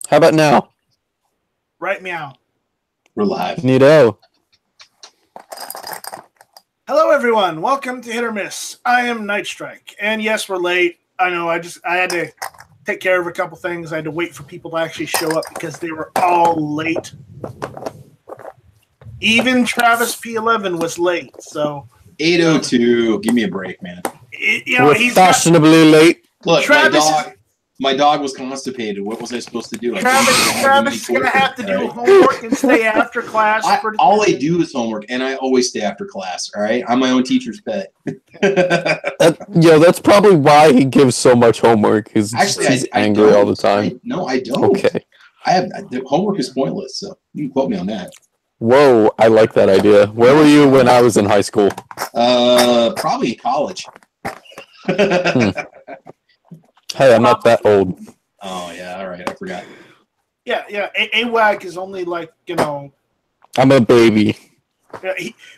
How about now? Right meow. We're live. Neato. Hello, everyone. Welcome to Hit or Miss. I am Night Strike, and yes, we're late. I know. I had to take care of a couple things. I had to wait for people to actually show up because they were all late. Even Travis P11 was late. So 8:02. Give me a break, man. We're fashionably late. Look, Travis, my dog was constipated. What was I supposed to do? Travis is going to have to do homework and stay after class. All I do is homework, and I always stay after class, all right? I'm my own teacher's pet. That's probably why he gives so much homework. He's angry all the time. No, I don't. Okay. The homework is pointless, so you can quote me on that. Whoa, I like that idea. Where were you when I was in high school? Probably college. Hey, I'm not that old. Oh, yeah, all right, I forgot. Yeah, AWAG is only like, I'm a baby.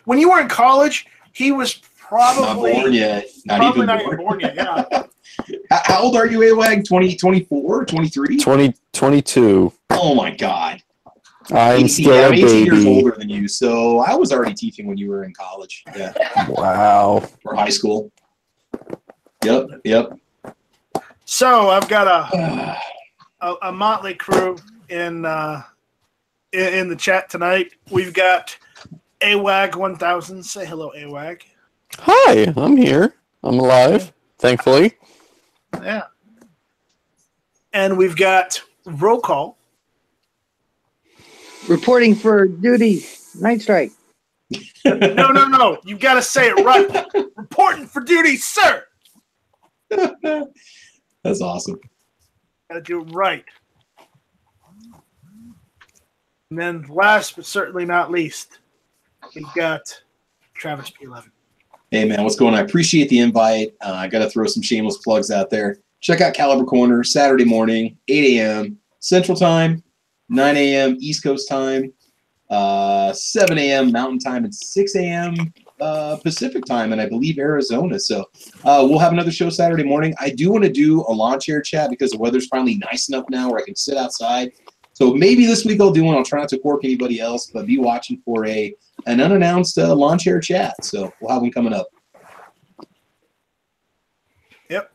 When you were in college, he was probably not born yet. Not even born yet, yeah. How old are you, AWAG? 24, 23? 22. Oh, my God. I'm still a baby. 18 years older than you, so I was already teaching when you were in college. Yeah. Wow. Or high school. Yep. So I've got a motley crew in the chat tonight. We've got AWAG 1000. Say hello, AWAG. Hi, I'm here. I'm alive, thankfully. Yeah. And we've got Roll Call. Reporting for duty, Night Strike. No. You've got to say it right. Reporting for duty, sir. That's awesome. Got to do it right. And then last but certainly not least, we've got Travis P11. Hey, man, what's going on? I appreciate the invite. I got to throw some shameless plugs out there. Check out Caliber Corner Saturday morning, 8 a.m. Central Time, 9 a.m. East Coast Time, 7 a.m. Mountain Time, and 6 a.m. Pacific Time, and I believe Arizona. So we'll have another show Saturday morning. I do want to do a lawn chair chat because the weather's finally nice enough now where I can sit outside. So maybe this week I'll do one. I'll try not to cork anybody else, but be watching for an unannounced lawn chair chat. So we'll have one coming up. Yep.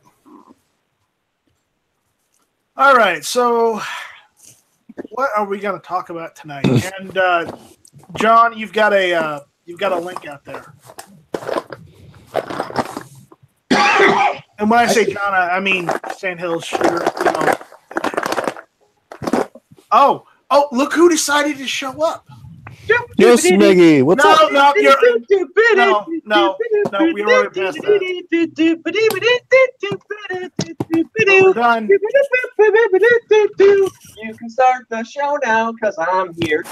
All right, so what are we going to talk about tonight? And John, you've got a link out there. And when I say John, I mean Sandhills Shooter. Oh! Look who decided to show up. Yes, Meggy. What's up? No, we're already past that. We're done. You can start the show now, because I'm here.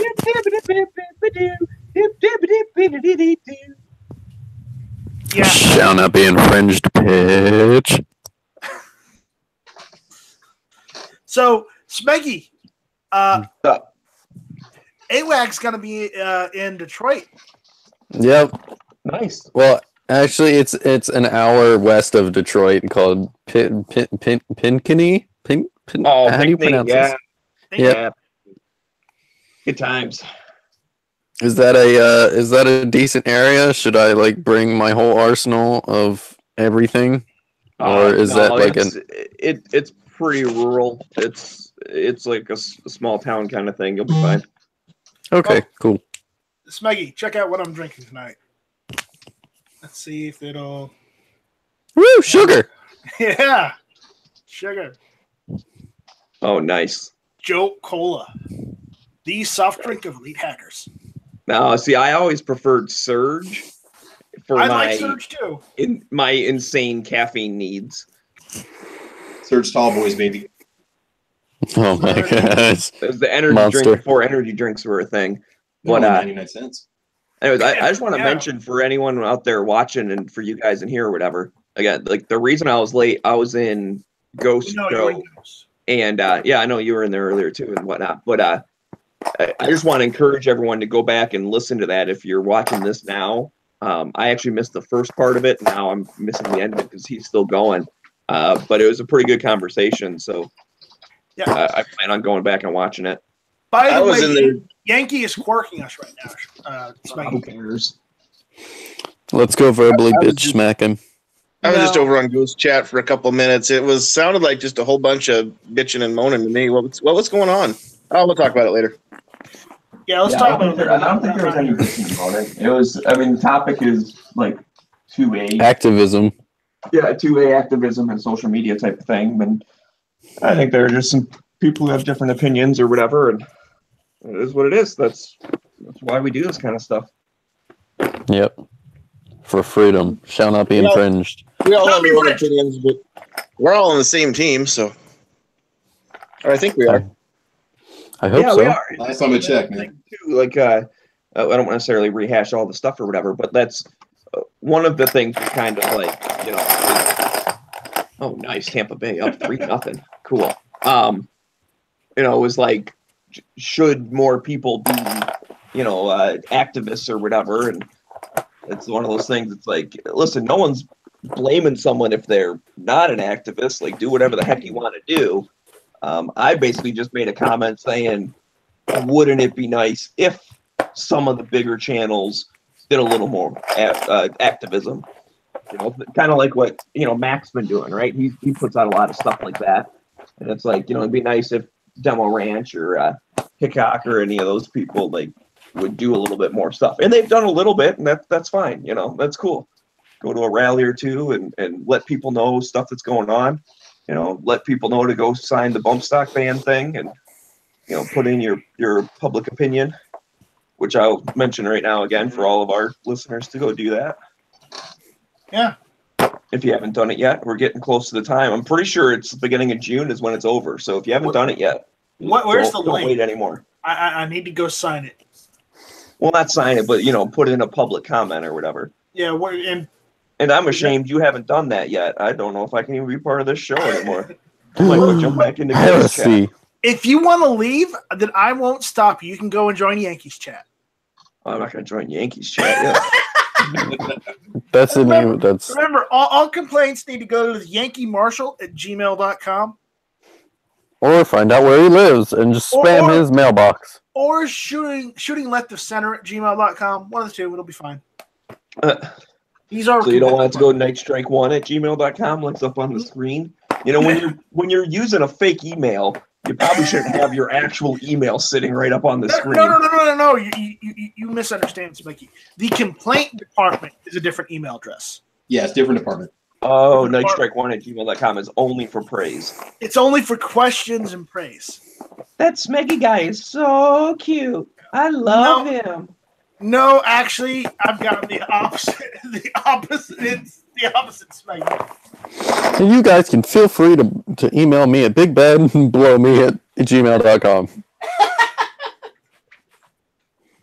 Yeah. Shall not be infringed, bitch. So, Smeggy, AWAG's going to be in Detroit. Yep. Nice. Well, actually, it's an hour west of Detroit called Pinckney. How do you pronounce this? Yeah. Good times. Is that a decent area? Should I bring my whole arsenal of everything, or is that it's pretty rural. It's like a small town kind of thing. You'll be fine. Okay, cool. Smeggy, check out what I'm drinking tonight. Let's see if it'll. Woo, sugar. Yeah, sugar. Oh, nice. Joe Cola, the soft drink of elite hackers. Now, see, I always preferred Surge for like Surge too. My insane caffeine needs. Surge Tall Boys, baby. Oh my gosh. It was the energy drink before energy drinks were a thing. But 99 cents. Anyways, I just want to mention for anyone out there watching and for you guys in here or whatever, again, the reason I was late, I was in Ghost Show. And yeah, I know you were in there earlier too and whatnot. But I just want to encourage everyone to go back and listen to that if you're watching this now. I actually missed the first part of it. Now I'm missing the end of it because he's still going. But it was a pretty good conversation. So Yeah. I plan on going back and watching it. By I the was way, in there. Yankee is quirking us right now. Who cares? Let's go verbally I was bitch just- smack him. I was just No. over on Ghost Chat for a couple of minutes. It sounded like just a whole bunch of bitching and moaning to me. What's going on? Oh, we'll talk about it later. Yeah, let's Yeah, talk about I don't think there was any bitching about it. It was, I mean, the topic is like 2A. Activism. Yeah, 2A activism and social media type of thing. And I think there are just some people who have different opinions or whatever, and it is what it is. That's why we do this kind of stuff. Yep. For freedom shall not be Yeah. infringed. We all Not have me our own rich. opinions, but we're all on the same team, so. Or I think we are. I hope yeah, so. we are. Last time I checked, man. Too, like, I don't necessarily rehash all the stuff or whatever, but that's one of the things we kind of like, you know. Oh, nice, Tampa Bay up 3-0. Cool. You know, it was like, should more people be, you know, activists or whatever, and it's one of those things. It's like, listen, no one's blaming someone if they're not an activist. Like, do whatever the heck you want to do. I basically just made a comment saying, wouldn't it be nice if some of the bigger channels did a little more activism? You know, kind of like what, you know, Mac's been doing, right? He puts out a lot of stuff like that. And it's like, you know, it'd be nice if Demo Ranch or Hickok or any of those people, like, would do a little bit more stuff. And they've done a little bit, and that's fine. You know, that's cool. Go to a rally or two and let people know stuff that's going on. You know, let people know to go sign the bump stock ban thing and, you know, put in your public opinion, which I'll mention right now again for all of our listeners to go do that. Yeah. If you haven't done it yet, we're getting close to the time. I'm pretty sure it's the beginning of June is when it's over. So if you haven't done it yet, Where's the don't link? wait anymore. I need to go sign it. Well, not sign it, but, you know, put in a public comment or whatever. Yeah, And I'm ashamed you haven't done that yet. I don't know if I can even be part of this show anymore. I might go jump back into Ghost Chat. Heresy. if you want to leave, then I won't stop you. You can go and join Yankees chat. I'm not going to join Yankees chat. Yeah. That's the name. That's Remember, all complaints need to go to the yankeemarshal@gmail.com or find out where he lives and just spam Or- his mailbox. or shooting left of center at gmail.com. One of the two, it'll be fine. These are So you don't want it to go nightstrike1@gmail.com like it's up on the screen. You know, when you're using a fake email, you probably shouldn't have your actual email sitting right up on the screen. No. You misunderstand, Smicky. The complaint department is a different email address. Yeah, it's different department. Oh, nightstrike1@gmail.com is only for praise. It's only for questions and praise. That Smeggy guy is so cute. I love No. him. No, actually, I've got the opposite. It's the opposite, Smeggy. And you guys can feel free to email me at bigbadblowme@gmail.com.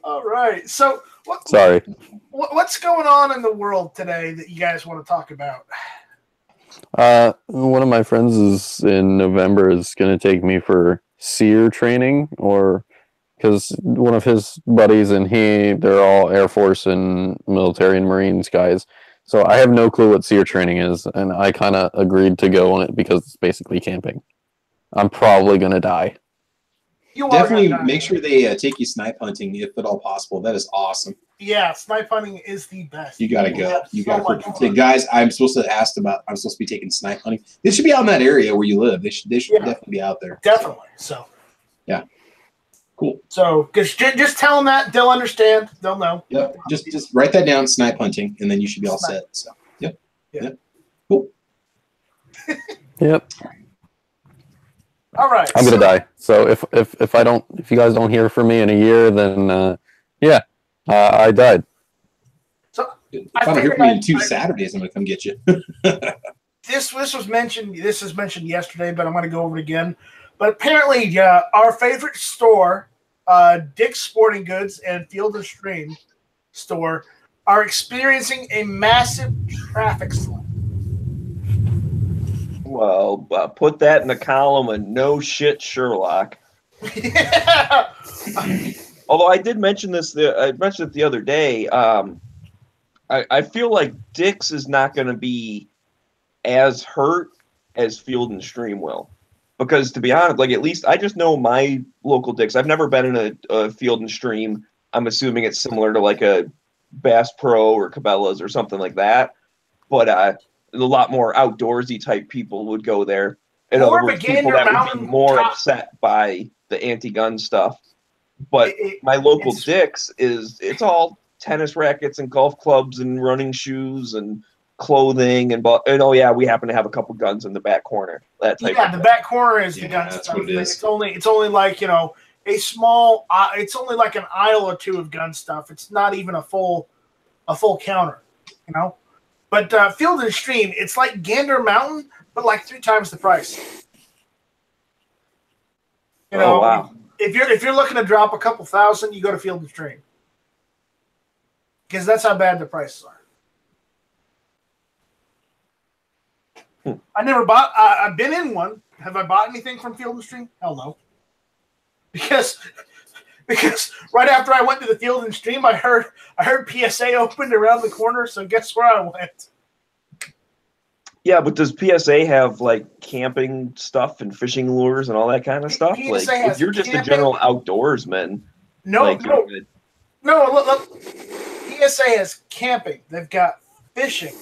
All right. So, Sorry. what's going on in the world today that you guys want to talk about? One of my friends is in November is going to take me for SEER training, or because one of his buddies and they're all Air Force and military and Marines guys. So I have no clue what SEER training is, and I kind of agreed to go on it because it's basically camping. I'm probably going to die. You are Definitely gonna die. make sure they take you snipe hunting if at all possible. That is awesome. Yeah, snipe hunting is the best. You gotta will go. have You so got much to fun. guys. I'm supposed to be taking snipe hunting. They should be out in that area where you live. They should Yeah. definitely be out there. Definitely. So. Yeah. Cool. So, just tell them that they'll understand. They'll know. Yep. Just write that down, snipe hunting, and then you should be all set. So yep. Yeah. Yep. Cool. Yep. All right. I'm going to die. So if you guys don't hear from me in a year, then I died. So If I I don't hear figured from you in I'd- 2 Saturdays, I'm gonna come get you. this was mentioned. This was mentioned yesterday, but I'm going to go over it again. But apparently, our favorite store, Dick's Sporting Goods and Field and Stream store, are experiencing a massive traffic slump. Well, put that in the column of no shit, Sherlock. Yeah. Although I did mention this, I mentioned it the other day. I feel like Dick's is not going to be as hurt as Field and Stream will, Because to be honest, like at least I just know my local Dick's. I've never been in a Field and Stream. I'm assuming it's similar to like a Bass Pro or Cabela's or something like that. But a lot more outdoorsy type people would go there. In other words, people that would be more upset by the anti-gun stuff. But my local Dick's it's all tennis rackets and golf clubs and running shoes and clothing and oh yeah, we happen to have a couple guns in the back corner. That type of the back corner is the gun stuff. It's only like a small. It's only like an aisle or two of gun stuff. It's not even a full counter, But Field and Stream, it's like Gander Mountain, but like 3 times the price. Oh wow! If you're looking to drop a couple thousand, you go to Field and Stream because that's how bad the prices are. I never bought. I've been in one. Have I bought anything from Field and Stream? Hell no. Because right after I went to the Field and Stream, I heard PSA opened around the corner. So guess where I went? Yeah, but does PSA have like camping stuff and fishing lures and all that kind of stuff? PSA like has if you're just camping. a general outdoorsman, No. PSA has camping. They've got fishing.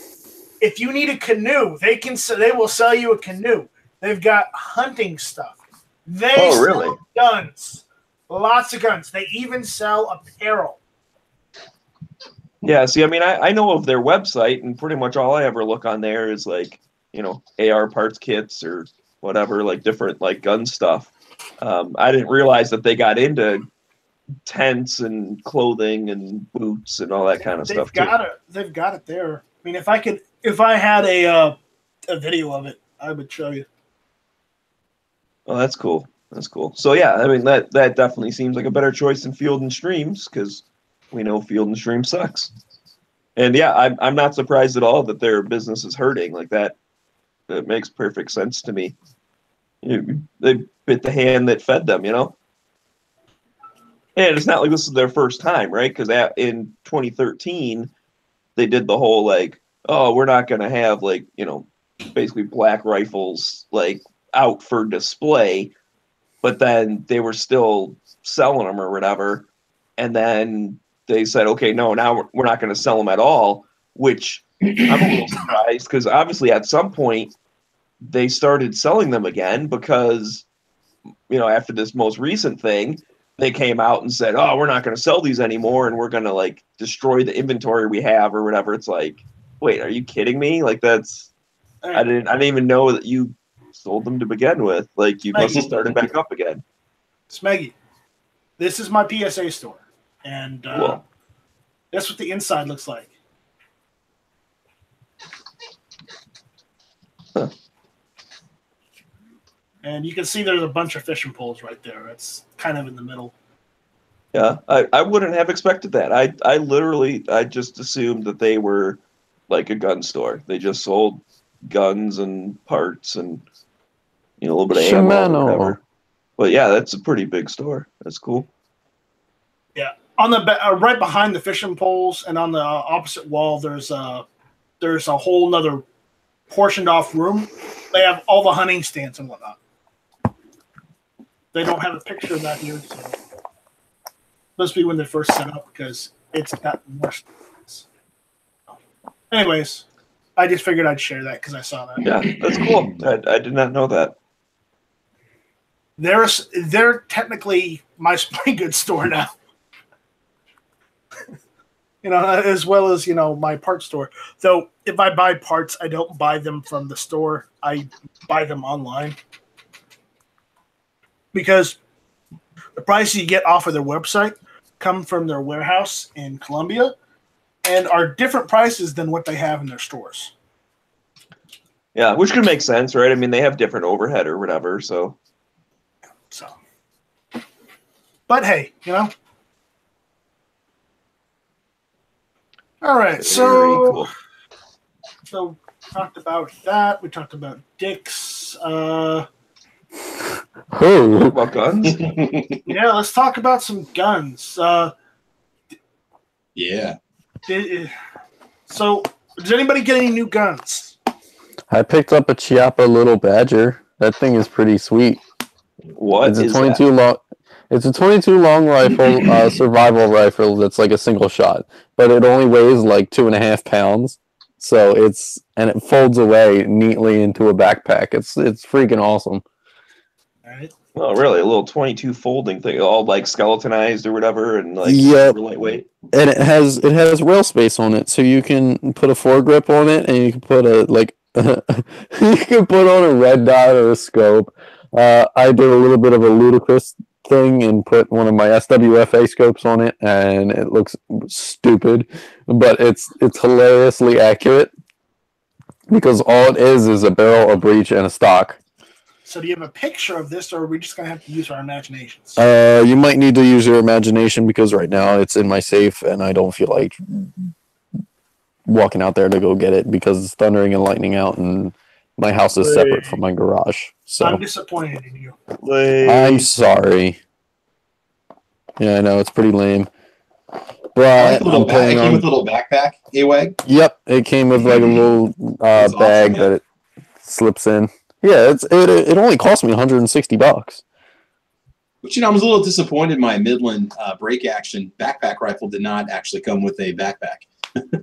If you need a canoe, they will sell you a canoe. They've got hunting stuff. They sell guns. Lots of guns. They even sell apparel. Yeah, see, I mean, I know of their website, and pretty much all I ever look on there is like, AR parts kits or whatever, like different like gun stuff. I didn't realize that they got into tents and clothing and boots and all that kind of stuff too. They've got it there. I mean, if I had a video of it, I would show you. Oh, that's cool. That's cool. So yeah, I mean that definitely seems like a better choice than Field and Streams because we know Field and Stream sucks. And yeah, I'm not surprised at all that their business is hurting like that. That makes perfect sense to me. They bit the hand that fed them, And it's not like this is their first time, right? Because in 2013, they did the whole like, oh, we're not going to have like, basically black rifles like out for display, but then they were still selling them or whatever. And then they said, okay, no, now we're not going to sell them at all, which I'm a little surprised because obviously at some point they started selling them again because, after this most recent thing, they came out and said, oh, we're not going to sell these anymore and we're going to like destroy the inventory we have or whatever. It's like, wait, are you kidding me? Like I didn't even know that you sold them to begin with. Like you must have started back up again. Smeggy, this is my PSA store. And cool. That's what the inside looks like. Huh. And you can see there's a bunch of fishing poles right there. It's kind of in the middle. Yeah, I wouldn't have expected that. I just assumed that they were like a gun store. They just sold guns and parts and a little bit of ammo or whatever. But yeah, that's a pretty big store. That's cool. Yeah, on the right behind the fishing poles and on the opposite wall, there's a whole nother portioned off room. They have all the hunting stands and whatnot. They don't have a picture of that here, so must be when they first set up because it's got more stands. Anyways, I just figured I'd share that because I saw that. Yeah, that's cool. I did not know that. They're technically my sporting goods store now. As well as my parts store. Though if I buy parts, I don't buy them from the store. I buy them online because the prices you get off of their website come from their warehouse in Colombia and are different prices than what they have in their stores. Yeah, which could make sense, right? I mean, they have different overhead or whatever, so. But hey, All right, so talked about that. We talked about Dick's. About guns? Yeah, let's talk about some guns. Yeah. So, did anybody get any new guns? I picked up a Chiappa Little Badger. That thing is pretty sweet. What It's a is 22 that? long. It's a 22 long rifle, survival rifle that's like a single shot, but it only weighs like 2.5 pounds. So it folds away neatly into a backpack. It's freaking awesome. All right. Oh, really? A little 22 folding thing, all like skeletonized or whatever, and like Yep. super lightweight. And it has rail space on it, so you can put a foregrip on it, and you can put you can put on a red dot or a scope. I did a little bit of a ludicrous thing and put one of my SWFA scopes on it, and it looks stupid, but it's hilariously accurate because all it is a barrel, a breech, and a stock. So do you have a picture of this, or are we just going to have to use our imaginations? You might need to use your imagination because right now it's in my safe, and I don't feel like walking out there to go get it because it's thundering and lightning out, and my house is separate from my garage. So I'm disappointed in you. I'm sorry. Yeah, I know it's pretty lame. I But like it came with a little backpack, AWAG. Yep, it came with like a little That's bag awesome, that it slips in. Yeah, it only cost me $160. But I was a little disappointed. My Midland break action backpack rifle did not actually come with a backpack.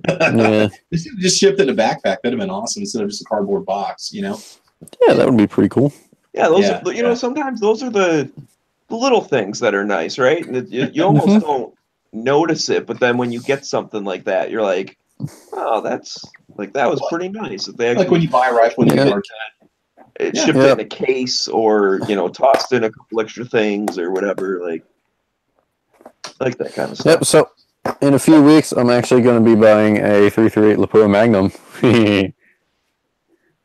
Yeah. Just shipped in a backpack. That'd have been awesome instead of just a cardboard box. Yeah, that would be pretty cool. Yeah, those are, sometimes those are the little things that are nice, right? And you almost don't notice it, but then when you get something like that, you're like, oh, that was pretty nice. They actually, like when you buy a rifle in your shipped it in a case, or tossed in a couple extra things or whatever, like that kind of stuff. Yep. So in a few weeks, I'm actually going to be buying a 338 Lapua Magnum.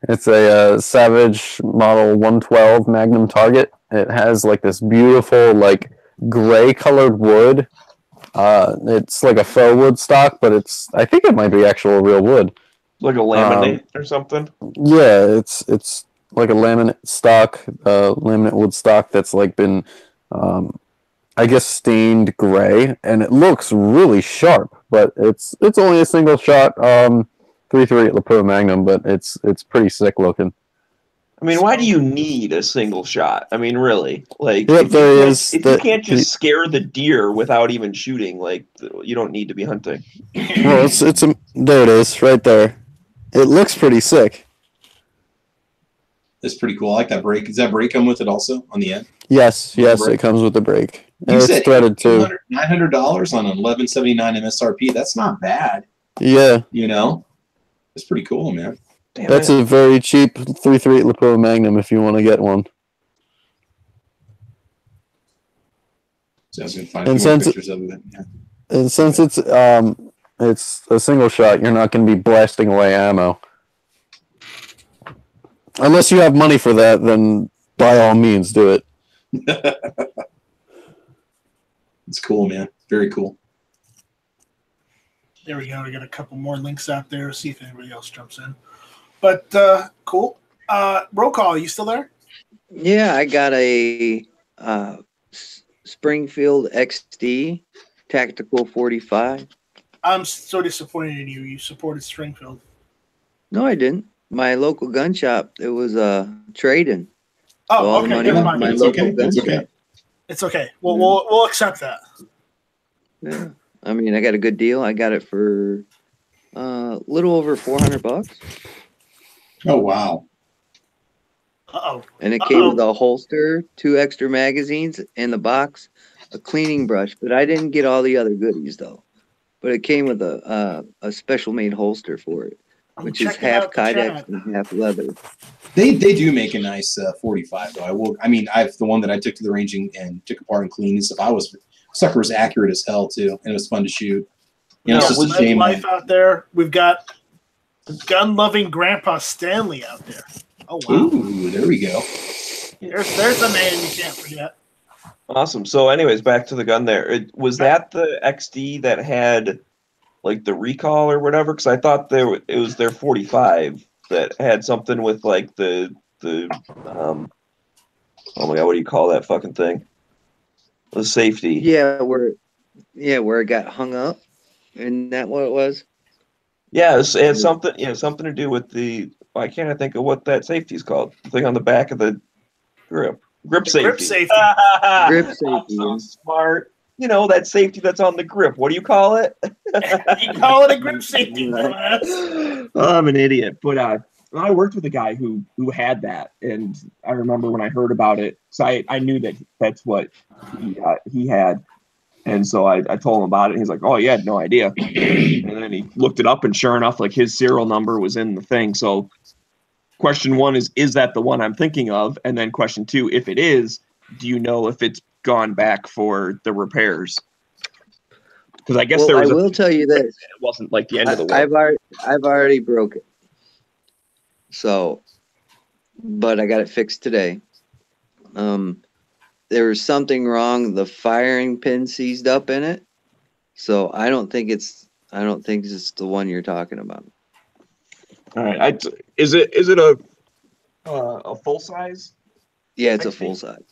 It's a Savage Model 112 Magnum Target. It has like this beautiful like gray colored wood. It's like a faux wood stock, but I think it might be actual real wood. Like a laminate or something. Yeah, it's like a laminate stock, laminate wood stock that's like been, I guess, stained gray, and it looks really sharp. But it's only a single shot 338 Lapua Magnum, but it's pretty sick looking. I mean, why do you need a single shot? I mean, really, like if you can't just scare the deer without even shooting, like you don't need to be hunting. Well, there it is, right there. It looks pretty sick. That's pretty cool. I like that brake. Does that brake come with it also on the end? Yes, it comes with the brake. You it's said threaded too. $900 on an $1179 MSRP. That's not bad. Yeah. It's pretty cool, man. Damn, that's a very cheap 338 Lapua Magnum if you want to get one. So I was going to find a few more pictures of it. Yeah. And since it's a single shot, you're not going to be blasting away ammo. Unless you have money for that, then by all means do it. It's cool, man. Very cool. There we go. We got a couple more links out there. See if anybody else jumps in. But cool. Roll call. Are you still there? Yeah, I got a Springfield XD Tactical 45. I'm so disappointed in you. You supported Springfield. No, I didn't. My local gun shop. It was trading. Oh, okay. Never mind. It's okay. It's okay. It's okay. We'll accept that. Yeah. I mean, I got a good deal. I got it for a little over $400. Oh, wow. Uh-oh. And it came with a holster, 2 extra magazines in the box, a cleaning brush. But I didn't get all the other goodies, though. But it came with a special made holster for it, which is half Kydex and half leather. They do make a nice 45, though. I've the one that I took to the range and took apart and cleaned and stuff. Sucker was accurate as hell, too. And it was fun to shoot. It's just a shame. Life out there. We've got gun-loving Grandpa Stanley out there. Oh, wow. Ooh, there we go. There's a name you can't forget. Awesome. So, anyways, back to the gun there. Was that the XD that had, like, the recall or whatever? Because I thought it was their 45 that had something with, like, the oh, my God, what do you call that fucking thing? The safety. Yeah, where it got hung up. Isn't that what it was? Yeah, it had something to do with the Why can't I think of what that safety is called? The thing on the back of the grip safety. Grip safety. Grip I'm safety. so smart. You know, that safety that's on the grip. What do you call it? You call it a grip safety, dumbass. I'm an idiot. But I worked with a guy who had that, and I remember when I heard about it, so I knew that that's what he had. And so I told him about it. And he's like, "Oh, you had no idea." And then he looked it up, and sure enough, like his serial number was in the thing. So question one is that the one I'm thinking of? And then question two, if it is, do you know if it's gone back for the repairs? Because I guess I will tell you this. It wasn't like the end of the world. I've already broke it. So, but I got it fixed today. There was something wrong. The firing pin seized up in it. So I don't think it's the one you're talking about. All right. Is it a full size? Yeah, it's a full size.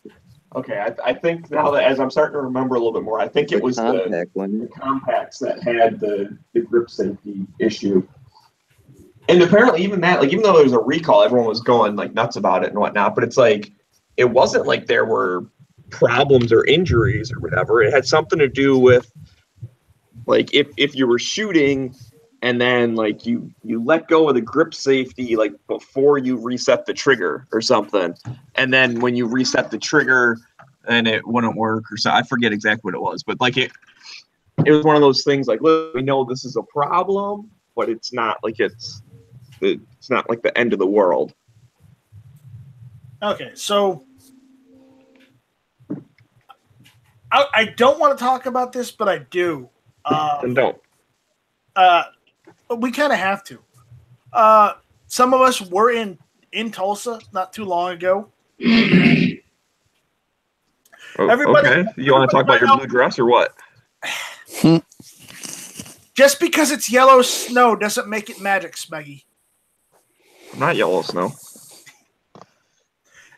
Okay. I think now that as I'm starting to remember a little bit more, I think it was the compacts that had the grip safety issue. And apparently even that, like even though there was a recall, everyone was going like nuts about it and whatnot. But it's like it wasn't like there were problems or injuries or whatever. It had something to do with like if you were shooting and then like you let go of the grip safety like before you reset the trigger or something, and then when you reset the trigger and it wouldn't work or so, I forget exactly what it was, but like it was one of those things like, look, we know this is a problem, but it's not like it's not like the end of the world. Okay, so I don't want to talk about this, but I do. And don't. We kind of have to. Some of us were in Tulsa not too long ago. Okay. You want to talk about your blue dress or what? Just because it's yellow snow doesn't make it magic, Smeggy. Not yellow snow.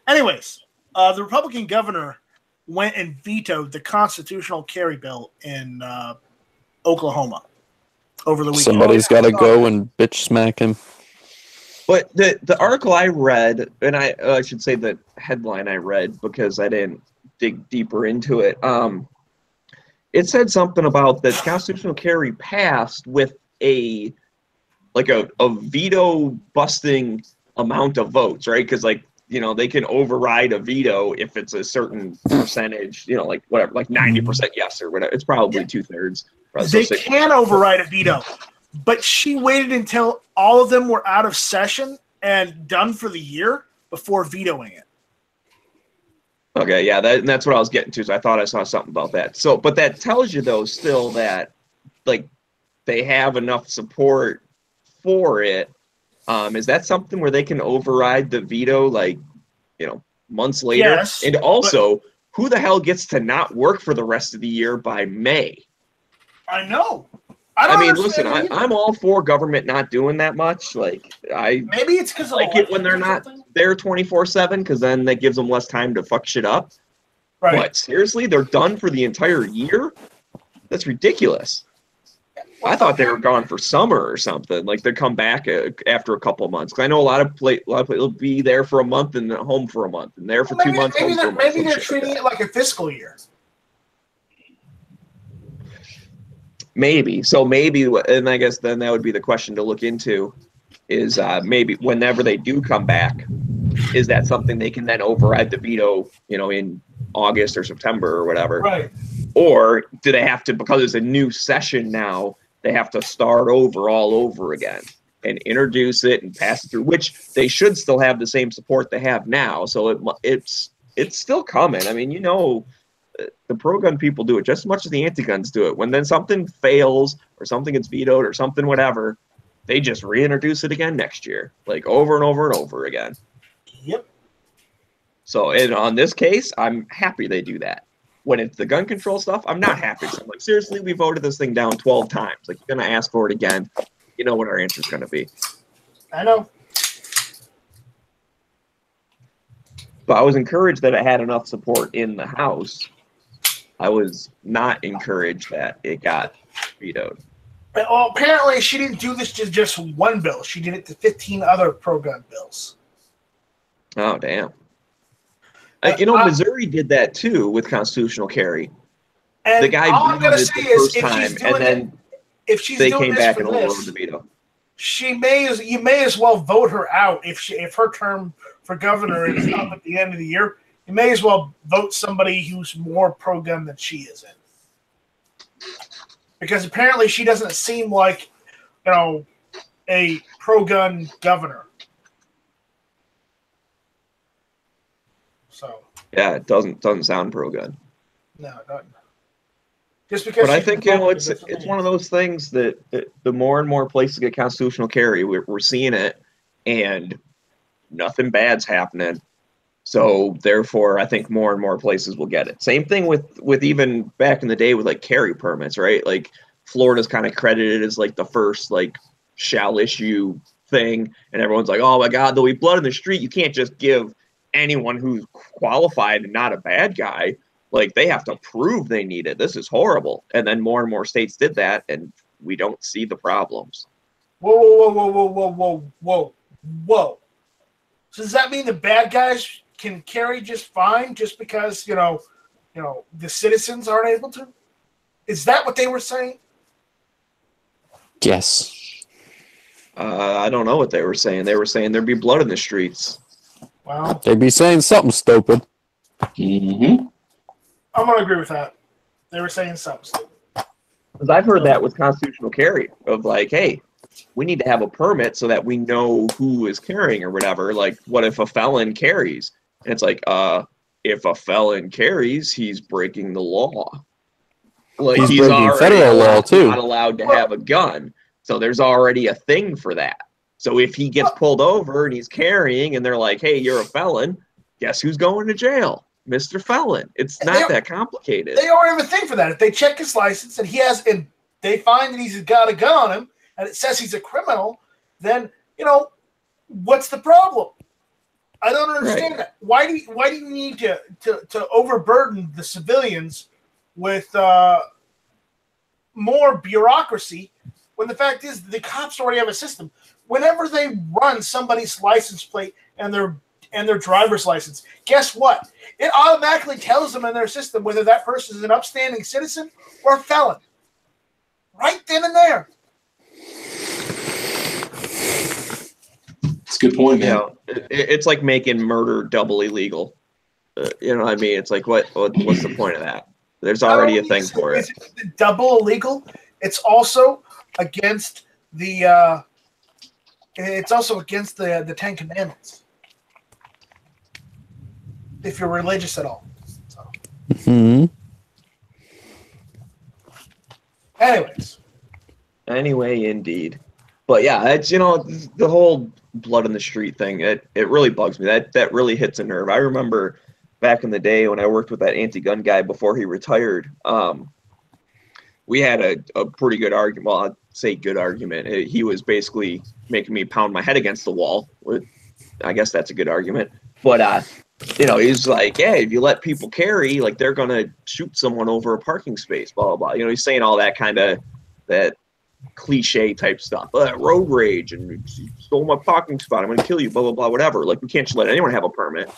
Anyways, the Republican governor went and vetoed the constitutional carry bill in Oklahoma over the weekend. Somebody's got to go and bitch smack him. But the article I read, and I should say the headline I read because I didn't dig deeper into it. It said something about that constitutional carry passed with a veto busting amount of votes, right? Because like, you know, they can override a veto if it's a certain percentage, you know, like whatever, like 90% yes or whatever. It's probably 2/3. They can override a veto, but she waited until all of them were out of session and done for the year before vetoing it. Okay, yeah, that's what I was getting to. So I thought I saw something about that. So, but that tells you though still that like they have enough support for it. Is that something where they can override the veto, like, you know, months later? Yes, and also, who the hell gets to not work for the rest of the year by May? I know. I mean, listen, I'm all for government not doing that much. Like, maybe it's because like it when they're not there 24/7, because then that gives them less time to fuck shit up. Right. But seriously, they're done for the entire year? That's ridiculous. I thought they were gone for summer or something. Like they come back after a couple of months. Because I know a lot of people will be there for a month and then home for a month, and there for 2 months. Maybe they're treating it like a fiscal year. Maybe. So maybe, and I guess then that would be the question to look into is maybe whenever they do come back, is that something they can then override the veto, you know, in August or September or whatever? Right. Or do they have to, because it's a new session now, they have to start all over again and introduce it and pass it through, which they should still have the same support they have now. So it's still coming. I mean, you know, the pro-gun people do it just as much as the anti-guns do it. When then something fails or something gets vetoed or something, whatever, they just reintroduce it again next year, like over and over and over again. Yep. So on this case, I'm happy they do that. When it's the gun control stuff, I'm not happy. So I'm like, seriously, we voted this thing down 12 times. Like, you're going to ask for it again. You know what our answer is going to be. I know. But I was encouraged that it had enough support in the House. I was not encouraged that it got vetoed. Well, apparently she didn't do this to just one bill. She did it to 15 other pro-gun bills. Oh, damn. Missouri did that too with constitutional carry. And the guy all I'm going to say is, if she's they doing came this back for and overrode the veto. you may as well vote her out if her term for governor is up at the end of the year. You may as well vote somebody who's more pro-gun than she is in. Because apparently she doesn't seem like, a pro-gun governor. So yeah, it doesn't sound pro-gun. No, it doesn't. Just because, but I think it's one of those things that the more and more places get constitutional carry, we're seeing it, and nothing bad's happening. So therefore, I think more and more places will get it. Same thing with even back in the day with like carry permits, right? Like Florida's kind of credited as like the first like shall issue thing, and everyone's like, oh my God, there'll be blood in the street. You can't just give anyone who's qualified and not a bad guy. Like they have to prove they need it. This is horrible. And then more and more states did that, and we don't see the problems. Whoa. So does that mean the bad guys can carry just fine just because, the citizens aren't able to? Is that what they were saying? Yes. I don't know what they were saying. They were saying there'd be blood in the streets. Wow. They'd be saying something stupid. Mm-hmm. I'm going to agree with that. They were saying something stupid. Because I've heard that with constitutional carry of like, hey, we need to have a permit so that we know who is carrying or whatever. Like, what if a felon carries? And it's like, if a felon carries, he's breaking the law. Like he's breaking already federal law too. Not allowed to have a gun. So there's already a thing for that. So if he gets pulled over and he's carrying, and they're like, "Hey, you're a felon," guess who's going to jail? Mr. Felon. It's not that complicated. They already have a thing for that. If they check his license and they find that he's got a gun on him and it says he's a criminal, then what's the problem? I don't understand that. Why do you need to overburden the civilians with more bureaucracy when the fact is the cops already have a system? Whenever they run somebody's license plate and their driver's license, guess what? It automatically tells them in their system whether that person is an upstanding citizen or a felon. Right then and there. It's a good point, man. It's like making murder double illegal. You know what I mean? It's like, what's the point of that? There's already a thing for it. It's double illegal. It's also against the Ten Commandments. If you're religious at all. So. Mm-hmm. Anyway, indeed. But yeah, it's the whole blood in the street thing. It really bugs me. That really hits a nerve. I remember back in the day when I worked with that anti-gun guy before he retired. We had a pretty good argument. Well, I'd say good argument. He was basically making me pound my head against the wall. I guess that's a good argument. But he's like, hey, if you let people carry, like they're gonna shoot someone over a parking space, blah blah blah. He's saying all that kind of that cliche type stuff, road rage, and you stole my parking spot, I'm gonna kill you, blah blah blah, whatever. Like we can't just let anyone have a permit.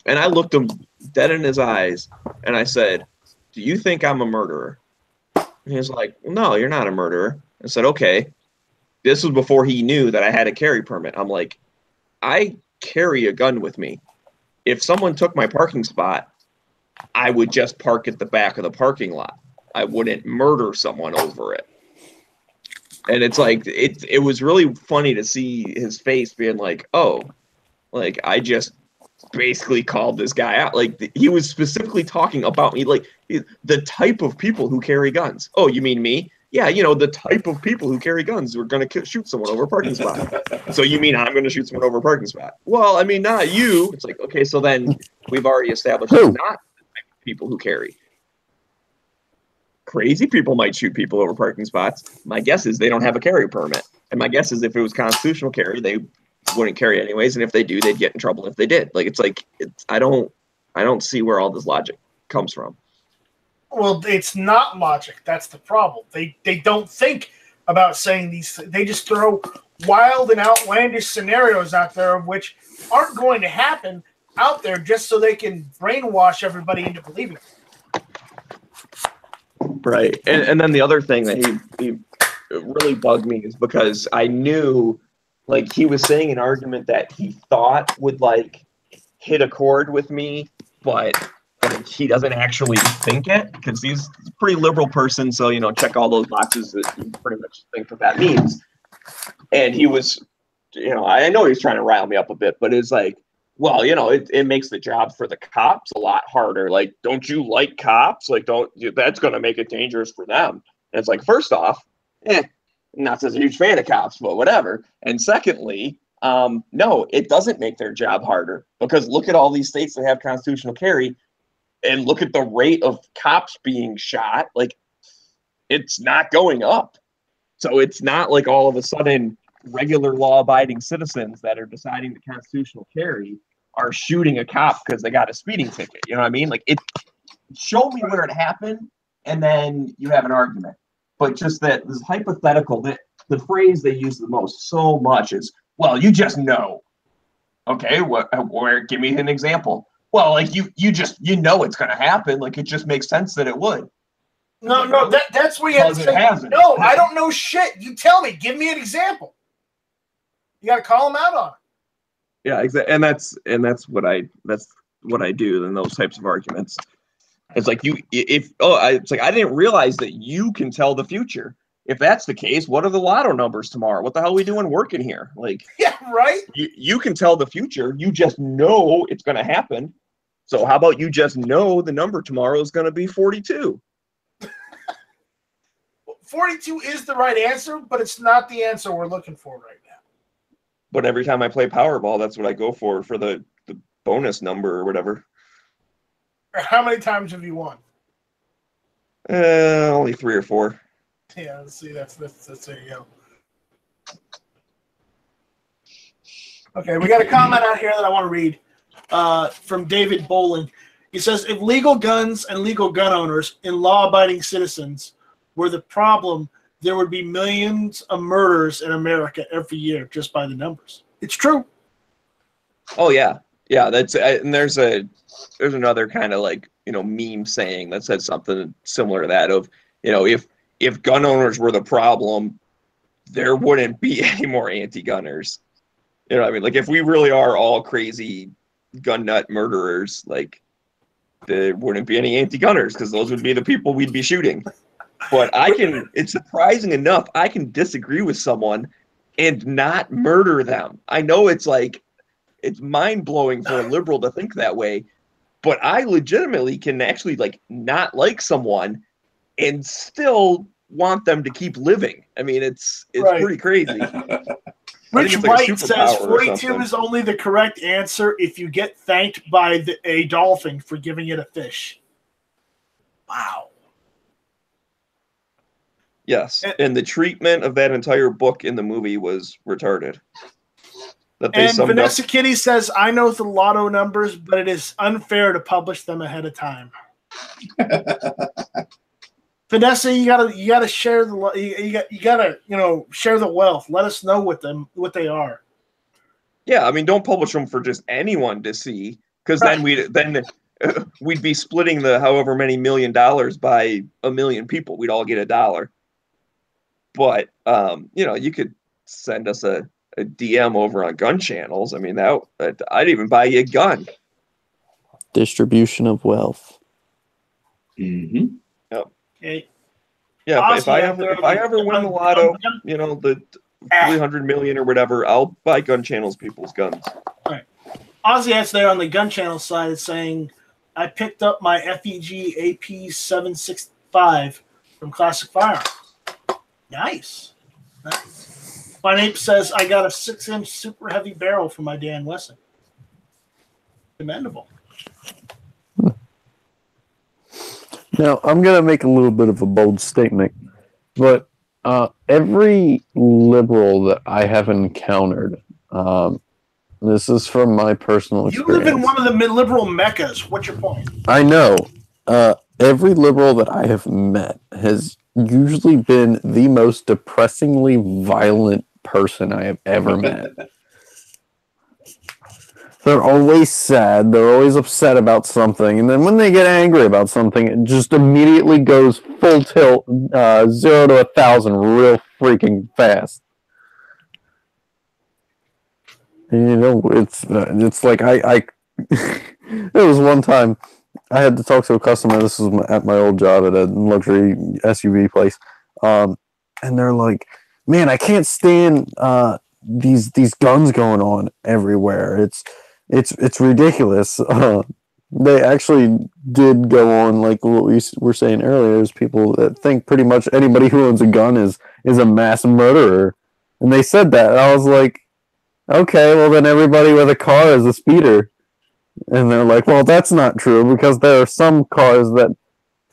And I looked him dead in his eyes and I said, do you think I'm a murderer? And he was like, no, you're not a murderer. I said, okay. This was before he knew that I had a carry permit. I'm like, I carry a gun with me. If someone took my parking spot, I would just park at the back of the parking lot. I wouldn't murder someone over it. And it's like, it was really funny to see his face being like, oh, like I just basically called this guy out. Like he was specifically talking about me, like the type of people who carry guns. Oh, you mean me? Yeah, the type of people who carry guns who are going to shoot someone over a parking spot. So you mean I'm going to shoot someone over a parking spot? Well, I mean, not you. It's like, okay, so then we've already established it's not the type of people who carry. Crazy people might shoot people over parking spots. My guess is they don't have a carry permit. And my guess is if it was constitutional carry, they wouldn't carry anyways. And if they do, they'd get in trouble if they did. Like, I don't see where all this logic comes from. Well, it's not logic. That's the problem. They don't think about saying these. They just throw wild and outlandish scenarios out there, of which aren't going to happen out there, just so they can brainwash everybody into believing it. Right. And then the other thing that he really bugged me is because I knew, like, he was saying an argument that he thought would, like, hit a chord with me, but he doesn't actually think it, because he's a pretty liberal person, so, you know, check all those boxes that you pretty much think that means. And he was, you know, I know he's trying to rile me up a bit, but it's like, well, you know, it makes the job for the cops a lot harder. Like, don't you like cops? Like, that's going to make it dangerous for them. And it's like, first off, not such a huge fan of cops, but whatever. And secondly, no, it doesn't make their job harder, because look at all these states that have constitutional carry and look at the rate of cops being shot. Like, it's not going up. So it's not like all of a sudden regular law-abiding citizens that are deciding the constitutional carry are shooting a cop because they got a speeding ticket. You know what I mean? Like, show me where it happened, and then you have an argument. But just that this hypothetical, that the phrase they use the most so much is, well, you just know. Okay, where? Give me an example. Well, like you know it's going to happen. Like, it just makes sense that it would. No, that's where you have to say, no, I don't know shit. You tell me. Give me an example. You got to call them out on it. Yeah, exactly. And that's what I do in those types of arguments. It's like it's like, I didn't realize that you can tell the future. If that's the case, what are the lotto numbers tomorrow? What the hell are we doing working here? Like, yeah, right. You can tell the future. You just know it's going to happen. So how about you just know the number tomorrow is going to be 42? 42 is the right answer, but it's not the answer we're looking for right now. But every time I play Powerball, that's what I go for the bonus number or whatever. How many times have you won? Only 3 or 4. Yeah, see, that's there you go. Okay, we got a comment out here that I want to read from David Bowling. He says, if legal guns and legal gun owners and law-abiding citizens were the problem, there would be millions of murders in America every year just by the numbers. It's true. Oh yeah, that's and there's another kind of, like, you know, meme saying that says something similar to that of, you know, if gun owners were the problem, there wouldn't be any more anti-gunners. You know what I mean? Like, if we really are all crazy gun nut murderers, like, there wouldn't be any anti-gunners, because those would be the people we'd be shooting. But it's surprising enough, I can disagree with someone and not murder them. I know it's mind-blowing for a liberal to think that way, but I legitimately can actually, like, not like someone and still want them to keep living. I mean, it's right. Pretty crazy. Rich White says 42 is only the correct answer if you get thanked by a dolphin for giving it a fish. Wow. Yes, and the treatment of that entire book in the movie was retarded. And Vanessa Kitty says, I know the lotto numbers, but it is unfair to publish them ahead of time. Vanessa, you gotta share you gotta share the wealth. Let us know what they are. Yeah, I mean, don't publish them for just anyone to see, because then we'd be splitting the however many $1 million by 1 million people. We'd all get $1. But you could send us a DM over on gun channels. I mean, I'd even buy you a gun. Distribution of wealth. Mm-hmm. Yep. Okay. Yeah, awesome. if I ever win the lotto, the 300 million or whatever, I'll buy gun channels people's guns. All right. Ozzy there on the gun channel side is saying, I picked up my FEG AP 765 from Classic Firearms. Nice. My neighbor says I got a 6-inch super heavy barrel for my Dan Wesson. Commendable. Now, I'm going to make a little bit of a bold statement, but every liberal that I have encountered, this is from my personal experience. You live in one of the liberal meccas. What's your point? I know. Every liberal that I have met has usually been the most depressingly violent person I have ever met. They're always sad. They're always upset about something. And then when they get angry about something, it just immediately goes full tilt, 0 to 1,000 real freaking fast. And, you know, it's like there was one time I had to talk to a customer. This was at my old job at a luxury SUV place. And they're like, man, I can't stand these guns going on everywhere. It's ridiculous. They actually did go on, like what we were saying earlier, is people that think pretty much anybody who owns a gun is a mass murderer. And they said that. And I was like, okay, well then everybody with a car is a speeder. And they're like, well, that's not true, because there are some cars that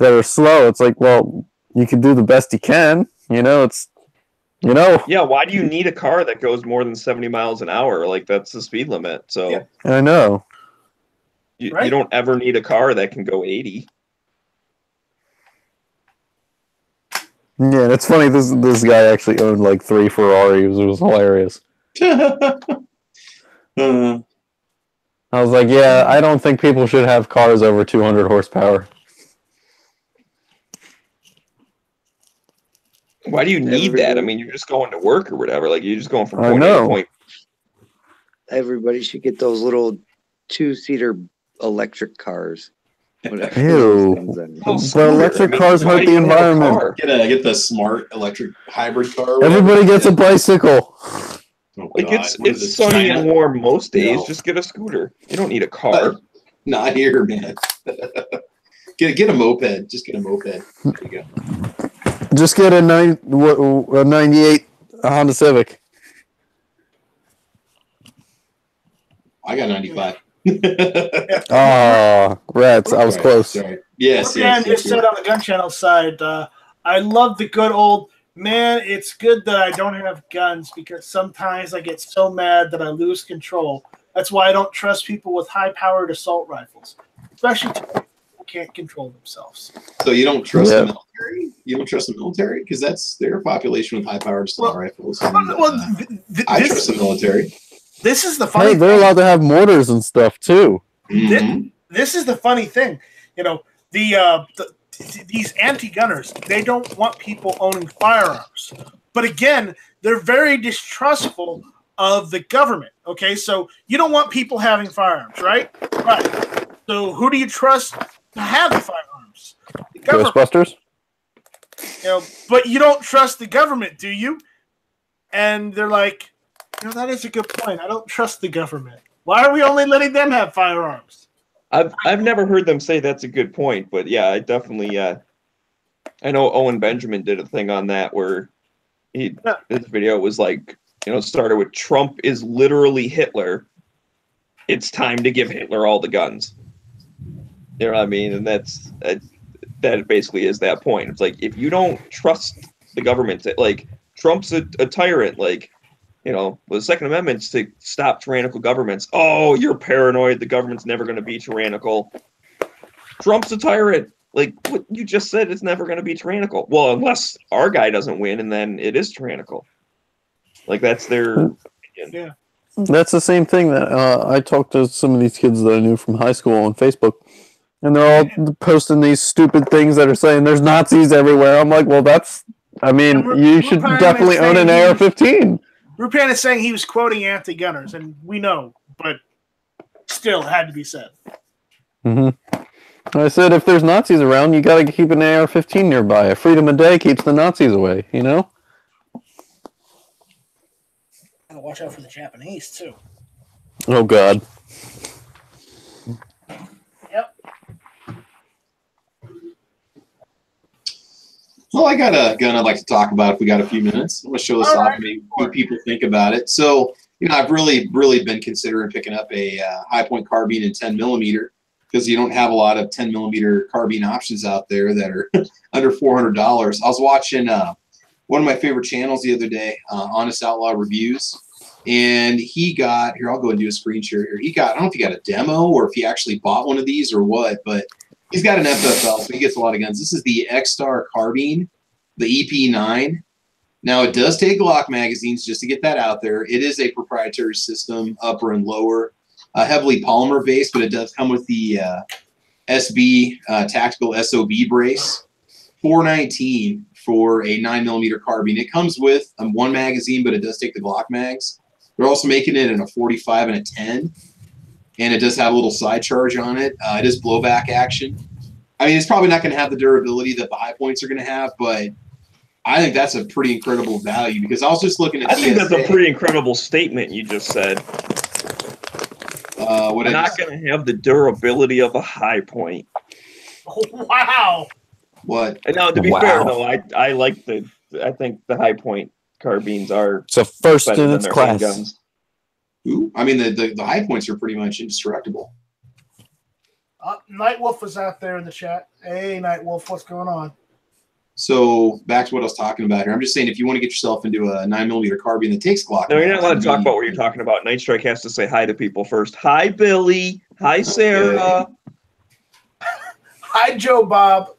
are slow. It's like, well, you can do the best you can. You know, Yeah, why do you need a car that goes more than 70 miles an hour? Like, that's the speed limit. So Yeah. I know. you don't ever need a car that can go 80. Yeah, it's funny. This guy actually owned like 3 Ferraris. It was hilarious. I was like, yeah, I don't think people should have cars over 200 horsepower. Why do you need that? I mean, you're just going to work or whatever. Like, you're just going from I point A know. to point. Everybody should get those little 2-seater electric cars. Whatever Ew. those things are. Oh, The electric cars why hurt do the you have a environment. car? Get the smart electric hybrid car. or Everybody whatever. gets a bicycle. Oh, Like, God. What is it's this, sunny China? and warm most days. No. Just get a scooter. You don't need a car. Not here, man. Get a moped. Just get a moped. There you go. Just get a 98 Honda Civic. I got 95. Ah, rats. I was Sorry, close. sorry. Yes, Dan yes. just said on the gun channel side, I love the good old man. It's good that I don't have guns because sometimes I get so mad that I lose control. That's why I don't trust people with high-powered assault rifles, especially people who can't control themselves. So you don't trust Yeah. the military? You don't trust the military? Because that's their population with high-powered assault rifles. And, I trust the military. This is the funny Hey, they're thing. allowed to have mortars and stuff too. Mhm. This is the funny thing. You know, these anti-gunners, they don't want people owning firearms. But again, they're very distrustful of the government. Okay, so you don't want people having firearms, right? Right. So who do you trust to have the firearms? The government. Ghostbusters? You know, but you don't trust the government, do you? And they're like, you know, that is a good point. I don't trust the government. Why are we only letting them have firearms? I've never heard them say that's a good point, but yeah, I definitely I know Owen Benjamin did a thing on that where his video was like, you know, started with Trump is literally Hitler. It's time to give Hitler all the guns. You know what I mean? And that basically is that point. It's like, if you don't trust the government, like Trump's a tyrant, like, you know, the Second Amendment's to stop tyrannical governments. Oh, you're paranoid. The government's never going to be tyrannical. Trump's a tyrant. Like what you just said, it's never going to be tyrannical. Well, unless our guy doesn't win, and then it is tyrannical. Like that's their opinion. Yeah. That's the same thing that I talked to some of these kids that I knew from high school on Facebook, and they're all posting these stupid things that are saying there's Nazis everywhere. I'm like, well, you should definitely own an AR-15. Rupan is saying he was quoting anti-gunners, and we know, but still, it had to be said. Mm-hmm. I said, if there's Nazis around, you got to keep an AR-15 nearby. A freedom a day keeps the Nazis away, you know? Gotta watch out for the Japanese, too. Oh, God. Yep. Well, I got a gun I'd like to talk about if we got a few minutes. I'm going to show this All off right. and maybe what people think about it. So, you know, I've really been considering picking up a high point carbine in 10 millimeter because you don't have a lot of 10 millimeter carbine options out there that are under $400. I was watching one of my favorite channels the other day, Honest Outlaw Reviews, and he got, here, I'll go and do a screen share here. He got, I don't know if he got a demo or if he actually bought one of these or what, but he's got an FFL, so he gets a lot of guns. This is the X-Star carbine the EP9. Now, it does take Glock magazines, just to get that out there. It is a proprietary system, upper and lower, heavily polymer based, but it does come with the SB tactical SOB brace. $419 for a 9mm carbine. It comes with one magazine, but it does take the Glock mags. They're also making it in a 45 and a 10, and it does have a little side charge on it. It is blowback action. I mean, it's probably not going to have the durability that the high points are going to have, but I think that's a pretty incredible value, because I was just looking at I think that's a pretty incredible statement you just said. What We're not going to have the durability of a high point. Oh, wow. What? No, to be fair, though, I think the high point carbines are So first better in than its their class. handguns. Ooh, I mean, the high points are pretty much indestructible. Nightwolf was out there in the chat. Hey, Nightwolf, what's going on? So back to what I was talking about here. I'm just saying, if you want to get yourself into a 9mm carbine that takes Glock, No, you're not allowed to talk about what you're talking about. Night Strike has to say hi to people first. Hi, Billy. Hi, Sarah. Hi, Joe Bob.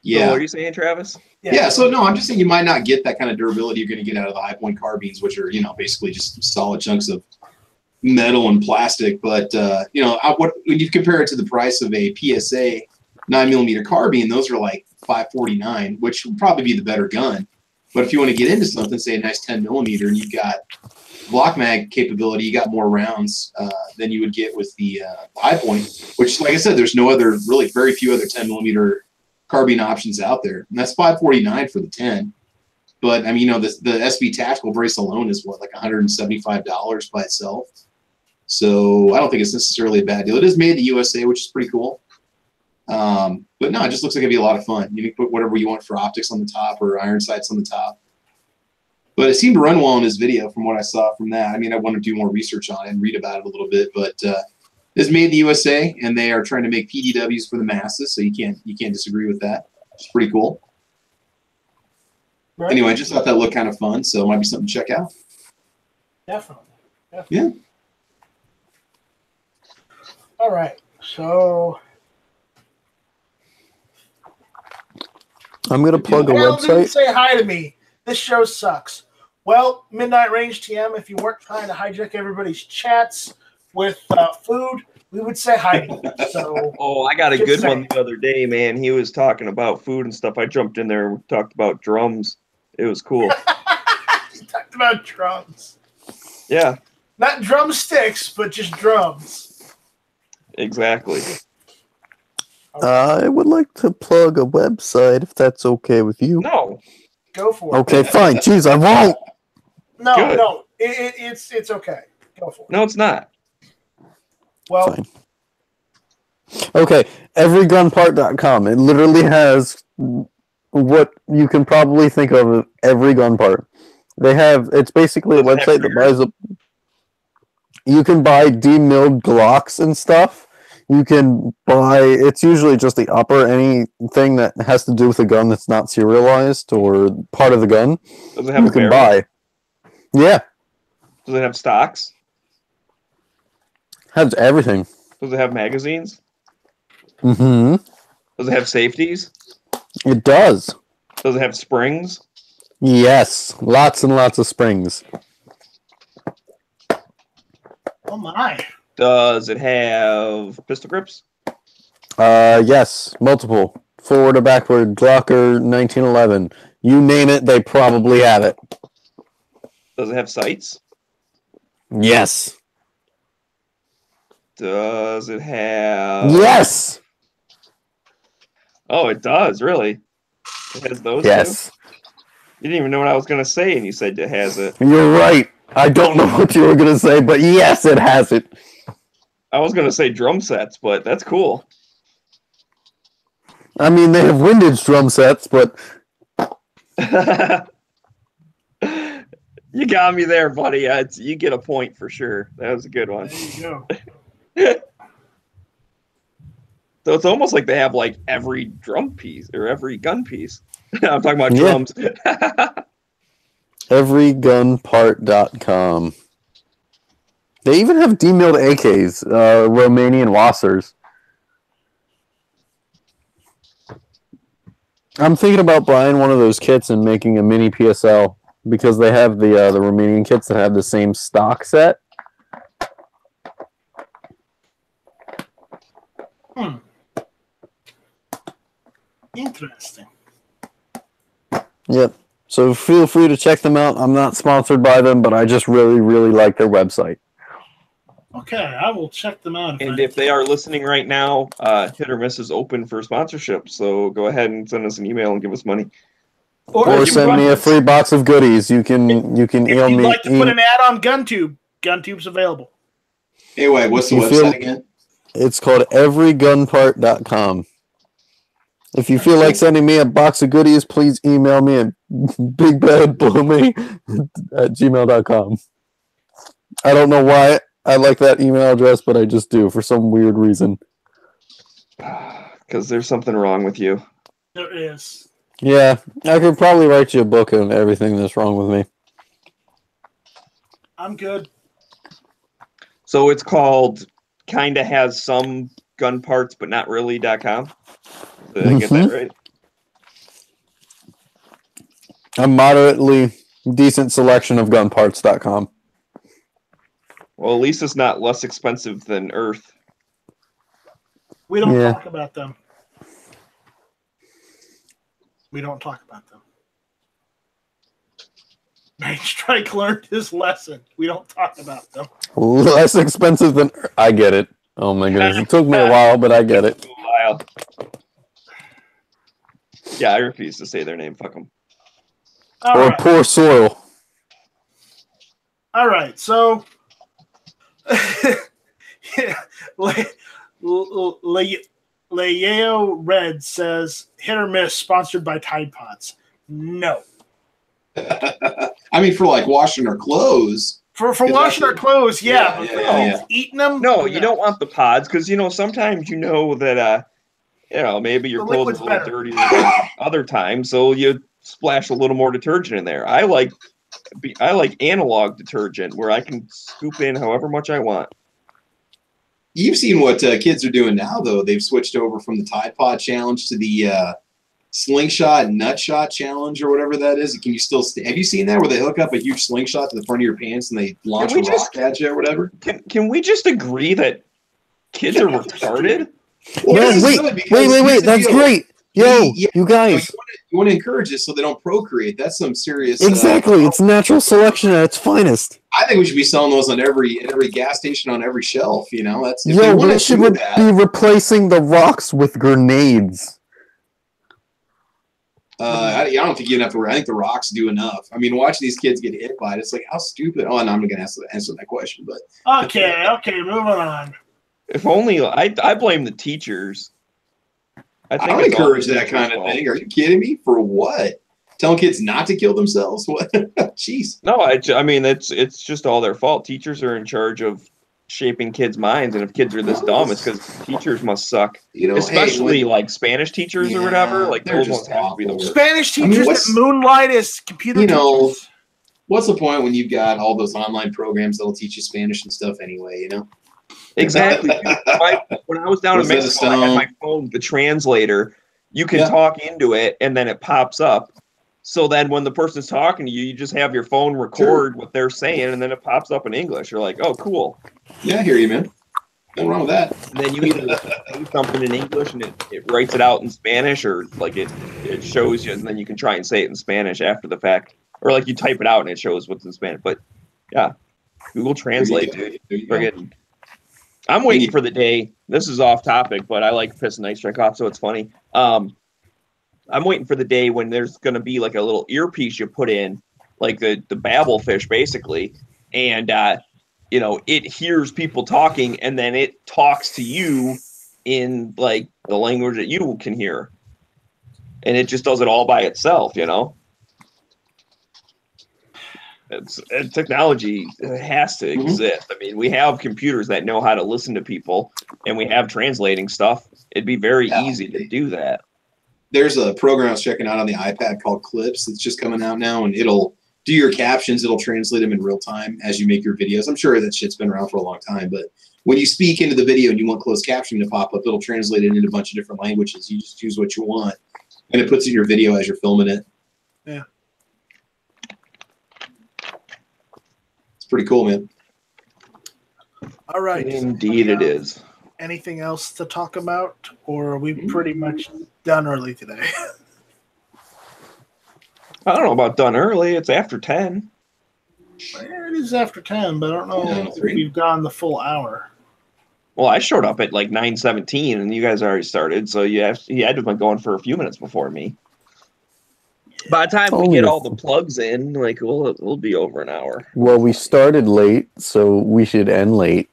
Yeah. So what are you saying, Travis? Yeah, so no, I'm just saying you might not get that kind of durability you're going to get out of the high point carbines, which are, basically just solid chunks of metal and plastic. But, when you compare it to the price of a PSA 9mm carbine, those are like $549, which would probably be the better gun. But if you want to get into something, say a nice 10mm, and you've got block mag capability, you got more rounds than you would get with the high point, which, like I said, there's very few other 10mm carbine options out there, and that's $549 for the 10. But I mean, the SB tactical brace alone is like $175 by itself. So I don't think it's necessarily a bad deal. It is made in the USA, which is pretty cool. But no, it just looks like it'd be a lot of fun. You can put whatever you want for optics on the top or iron sights on the top. But it seemed to run well in his video from what I saw from that. I mean, I want to do more research on it and read about it a little bit, but it's made in the USA, and they are trying to make PDWs for the masses, so you can't disagree with that. It's pretty cool. Right. Anyway, I just thought that looked kind of fun, so it might be something to check out. Definitely. Yeah. All right. So I'm going to plug a Al didn't website. say hi to me. This show sucks. Well, Midnight Range TM, if you weren't trying to hijack everybody's chats with food, we would say hi to you. So, Oh, I got a Just good saying. one the other day, man. He was talking about food and stuff. I jumped in there and talked about drums. It was cool. he talked about drums. Yeah, Not drumsticks, but just drums. exactly. I would like to plug a website if that's okay with you. No, Go for it. Okay, fine. Jeez, I won't. No, Good. no. It's okay. Go for it. no, it's not. Well, Fine. Okay, everygunpart.com. It literally has what you can probably think of as every gun part. It's basically a Does it have website that triggers? buys you can buy demilled Glocks and stuff. You can buy, it's usually just the upper, anything that has to do with a gun that's not serialized or part of the gun, Does it have you a can barrel? buy. Yeah, Does it have stocks? has everything. Does it have magazines? Mm-hmm. Does it have safeties? It does. Does it have springs? Yes, lots and lots of springs. oh my. Does it have pistol grips? Yes, multiple. Forward or backward, Glocker 1911. You name it, they probably have it. Does it have sights? Yes. Does it have... Yes. Oh, it does, really? It has those Yes. two? You didn't even know what I was going to say, and you said it has it. You're right. I don't know what you were going to say, but yes, it has it. I was going to say drum sets, but that's cool. I mean, they have windage drum sets, but You got me there, buddy. You get a point for sure. That was a good one. There you go. So it's almost like they have like every drum piece or every gun piece. I'm talking about Yeah. drums. everygunpart.com. They even have demilled AKs, Romanian Wassers. I'm thinking about buying one of those kits and making a mini PSL because they have the Romanian kits that have the same stock set. Interesting. Yep. So feel free to check them out. I'm not sponsored by them, but I just really, really like their website. Okay, I will check them out. And if they are listening right now, Hit or Miss is open for sponsorship. So go ahead and send us an email and give us money. Or send me a free box of goodies. You can email if me. If you'd like to put an ad on GunTube, GunTube's available. Anyway, what's the website again? It's called everygunpart.com. If you feel like sending me a box of goodies, please email me at bigbadblowme@gmail.com. I don't know why I like that email address, but I just do for some weird reason. Because there's something wrong with you. There is. Yeah, I could probably write you a book on everything that's wrong with me. I'm good. So it's called Kinda Has Some Gun Parts, but not really.com. Did I get that right? A moderately decent selection of gunparts.com. Well, at least it's not less expensive than Earth. We don't talk about them. We don't talk about them. Mage Strike learned his lesson. We don't talk about them. Less expensive than... I get it. Oh my goodness. It took me a while, but I get it. Yeah, I refuse to say their name. Fuck them. Or poor soil. All right, so... Leo Red says, Hit or Miss, sponsored by Tide Pods. No. I mean, for like washing our clothes. For washing our clothes, yeah. Eating them? No, you don't want the pods because, sometimes that, maybe your clothes are a little dirty than other times, so you splash a little more detergent in there. I like analog detergent where I can scoop in however much I want. You've seen what kids are doing now, though. They've switched over from the Tide Pod challenge to the slingshot nut shot challenge or whatever that is. Can you still have you seen that where they hook up a huge slingshot to the front of your pants and they launch a rock at you or whatever? Can we just agree that kids are retarded? Well, wait. That's great. Yo, you guys. You want to encourage this so they don't procreate. That's some serious. Exactly. It's natural selection at its finest. I think we should be selling those on every gas station on every shelf. That's we should be replacing the rocks with grenades. I don't think you have to. I think the rocks do enough. I mean, watching these kids get hit by it, it's like how stupid. Oh, no, I'm not going to answer that question, but okay, moving on. If only I blame the teachers. I don't encourage that kind of thing. Are you kidding me? For what? Telling kids not to kill themselves? What? Jeez. No, I mean it's just all their fault. Teachers are in charge of shaping kids' minds, and if kids are this dumb, it's because teachers must suck. Especially like Spanish teachers or whatever. Like those ones have to be the worst. Spanish teachers that moonlight as computer teachers. What's the point when you've got all those online programs that'll teach you Spanish and stuff anyway? Exactly. When I was down in Mexico, I had my phone, the translator. You can talk into it, and then it pops up. So then when the person's talking to you, you just have your phone record what they're saying, and then it pops up in English. You're like, oh, cool. Yeah, I hear you, man. Nothing wrong with that. And then you either say something in English, and it writes it out in Spanish, or like it shows you, and then you can try and say it in Spanish after the fact. Or like you type it out, and it shows what's in Spanish. But, yeah, Google Translate, dude. I'm waiting for the day. This is off topic, but I like pissing Night Strike off, so it's funny. I'm waiting for the day when there's going to be like a little earpiece you put in, like the Babel fish, basically, and it hears people talking, and then it talks to you in like the language that you can hear, and it just does it all by itself. Technology has to exist. I mean, we have computers that know how to listen to people, and we have translating stuff. It'd be very easy to do that. There's a program I was checking out on the iPad called Clips that's just coming out now, and it'll do your captions. It'll translate them in real time as you make your videos. I'm sure that shit's been around for a long time, but when you speak into the video and you want closed captioning to pop up, it'll translate it into a bunch of different languages. You just choose what you want. And it puts in your video as you're filming it. Yeah. It's pretty cool, man. All right. Indeed, it is. Anything else to talk about, or are we pretty much done early today? I don't know about done early. It's after 10. It is after 10, but I don't know if 3. we've gone the full hour. Well, I showed up at like 9:17, and you guys already started, so you had to have been going for a few minutes before me. By the time we get all the plugs in, like we'll be over an hour. Well, we started late, so we should end late.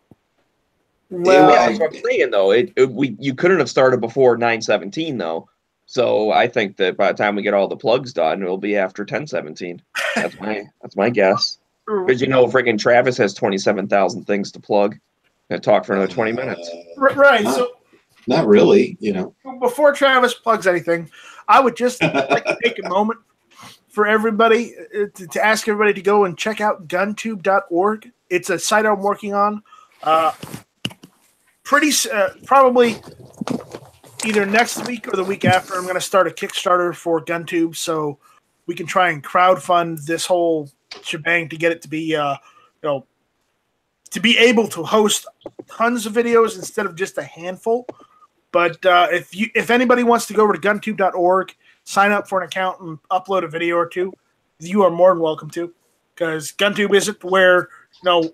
Well, Yeah, that's what I'm saying though. You couldn't have started before 9:17 though. So I think that by the time we get all the plugs done, it'll be after 10:17. That's my guess. Because freaking Travis has 27,000 things to plug. And talk for another 20 minutes. Right. Not really, Before Travis plugs anything, I would just like to take a moment for everybody to ask everybody to go and check out guntube.org. It's a site I'm working on. Probably either next week or the week after, I'm going to start a Kickstarter for GunTube so we can try and crowdfund this whole shebang to get it to be, to be able to host tons of videos instead of just a handful. But if anybody wants to go over to guntube.org, sign up for an account and upload a video or two, you are more than welcome to. Because GunTube isn't where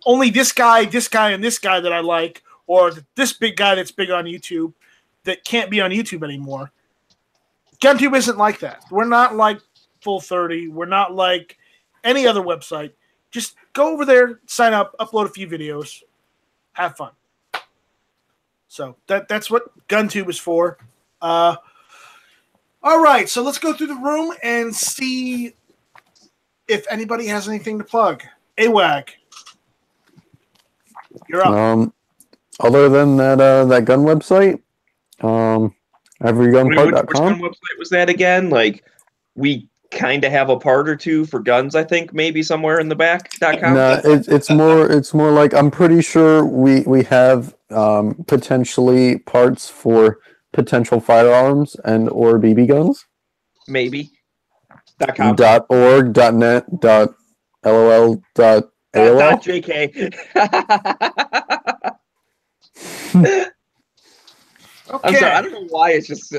only this guy, and this guy that I like, or this big guy that's big on YouTube that can't be on YouTube anymore. GunTube isn't like that. We're not like Full30. We're not like any other website. Just go over there, sign up, upload a few videos, have fun. So that's what GunTube is for. All right, so let's go through the room and see if anybody has anything to plug. AWAG, you're up. Other than that gun website, everygunpart.com. Which gun website was that again? Like, we kind of have a part or two for guns, I think, maybe somewhere in the back.com. No, it's more like I'm pretty sure we have potentially parts for potential firearms and or BB guns. Maybe. .com. .org, .net, .lol, .aol. .jk. Okay. I'm sorry, I don't know why. It's just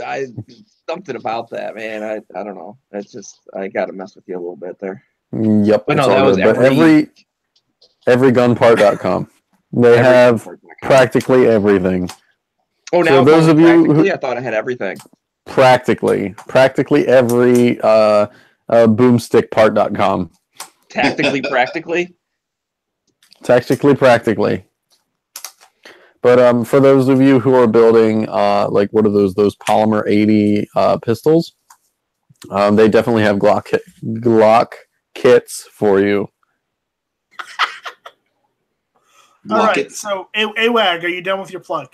something about that, man. I don't know. It's just I got to mess with you a little bit there. Yep. But no, that was everygunpart.com. They have practically everything. Oh, now so those of you who, I thought I had everything. Practically every boomstickpart.com. Tactically, practically. But for those of you who are building, like what are those Polymer 80 pistols? They definitely have Glock kits for you. All right, so AWAG, are you done with your plug?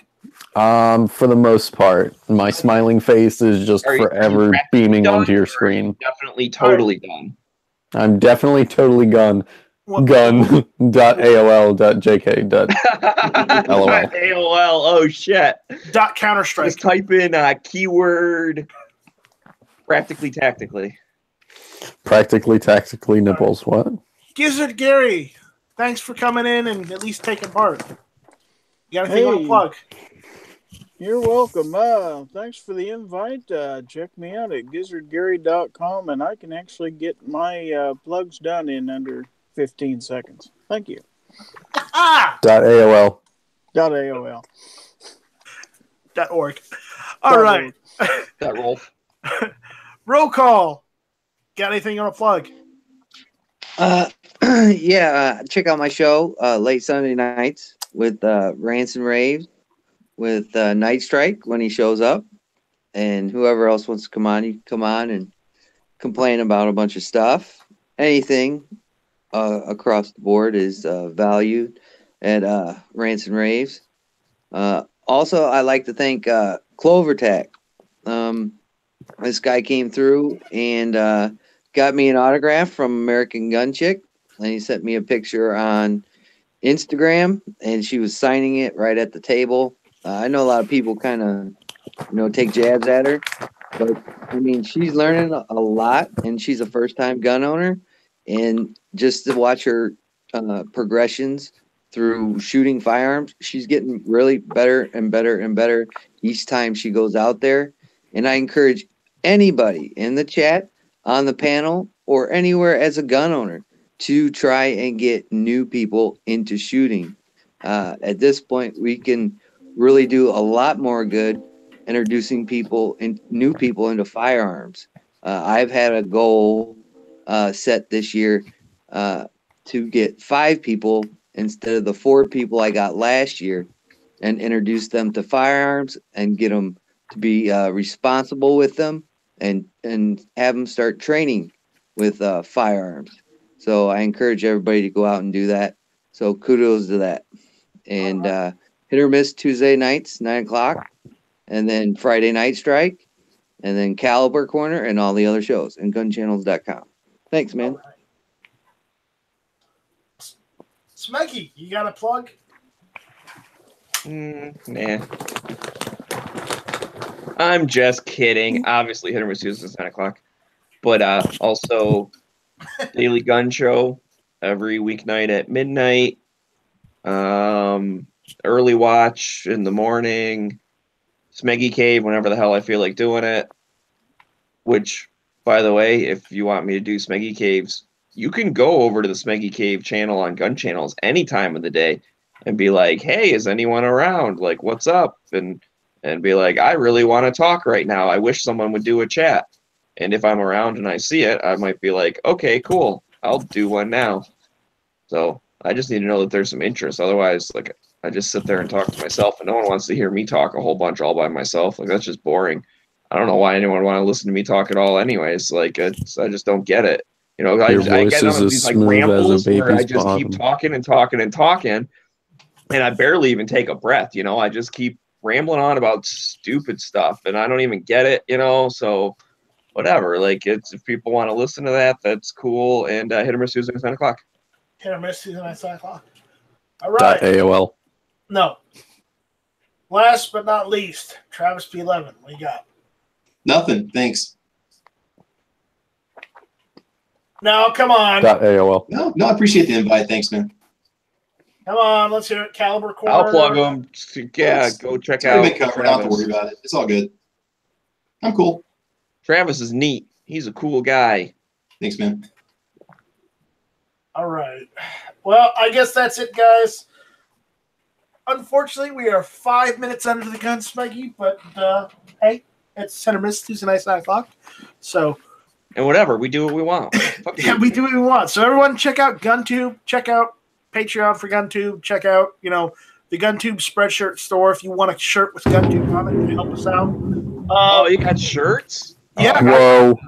For the most part, my smiling face is just forever beaming onto your screen. Definitely, totally done. I'm definitely totally gun. Gun.aol.jk.lol. AOL, oh shit. .Counter-Strike. Just type in keyword practically tactically. Practically tactically nipples. What? Gizzard Gary, thanks for coming in and at least taking part. You got anything you want to plug? You're welcome. Thanks for the invite. Check me out at gizzardgary.com and I can actually get my plugs done in under 15 seconds. Thank you. .aol. .aol. .org. All right. Roll. Roll call. Got anything you want to plug? Check out my show late Sunday nights with Rants and Raves with Night Strike when he shows up, and whoever else wants to come on, you can come on and complain about a bunch of stuff. Anything across the board is valued at Rants and Raves. Also, I like to thank CloverTech. This guy came through and got me an autograph from American Gun Chick, and he sent me a picture on Instagram, and she was signing it right at the table. I know a lot of people kind of, take jabs at her, but I mean, she's learning a lot, and she's a first-time gun owner. And just to watch her progressions through shooting firearms, she's getting really better and better and better each time she goes out there. And I encourage anybody in the chat, on the panel, or anywhere as a gun owner to try and get new people into shooting. At this point, we can really do a lot more good introducing people and new people into firearms. I've had a goal set this year to get 5 people instead of the 4 people I got last year, and introduce them to firearms and get them to be responsible with them, and have them start training with firearms. So I encourage everybody to go out and do that. So kudos to that. And Hit or Miss Tuesday nights, 9 o'clock, and then Friday Night Strike, and then Caliber Corner, and all the other shows, and gunchannels.com. Thanks, man. Smeggy, you got a plug? Nah. I'm just kidding. Obviously, Hit or Miss Tuesdays, 9 o'clock. But also, Daily Gun Show every weeknight at midnight. Early watch in the morning. Smeggy Cave whenever the hell I feel like doing it. Which, by the way, if you want me to do Smeggy Caves, you can go over to the Smeggy Cave channel on Gun Channels any time of the day and be like, hey, is anyone around? Like, what's up? And be like, I really want to talk right now. I wish someone would do a chat. And if I'm around and I see it, I might be like, okay, cool. I'll do one now. So I just need to know that there's some interest. Otherwise, like, I just sit there and talk to myself, and no one wants to hear me talk a whole bunch all by myself. Like, that's just boring. I don't know why anyone would want to listen to me talk at all anyways. Like, I just don't get it. You know, I get on these like rambles where I just keep talking and talking and talking, and I barely even take a breath. You know, I just keep rambling on about stupid stuff, and I don't even get it. You know, so whatever. Like, it's, if people want to listen to that, that's cool. And Hit or Miss Tuesday at 9 o'clock. Hit or Miss Tuesday at 9 o'clock. All right. AOL. No. Last but not least, Travis P11. What you got? Nothing. Thanks. No, come on. AOL. No, I appreciate the invite. Thanks, man. Come on, let's hear it. Caliber Corner. I'll plug them. Yeah, go check out. Been covered. I don't have to worry about it. It's all good. I'm cool. Travis is neat. He's a cool guy. Thanks, man. All right. Well, I guess that's it, guys. Unfortunately, we are 5 minutes under the gun, Smeggy, but hey, it's Hit or Miss Tuesday night, 9 o'clock. So, and whatever, we do what we want. yeah, we do what we want. So everyone check out GunTube, check out Patreon for GunTube, check out, the GunTube Spreadshirt store if you want a shirt with GunTube on it to help us out. Oh, you got shirts? Yeah. Whoa.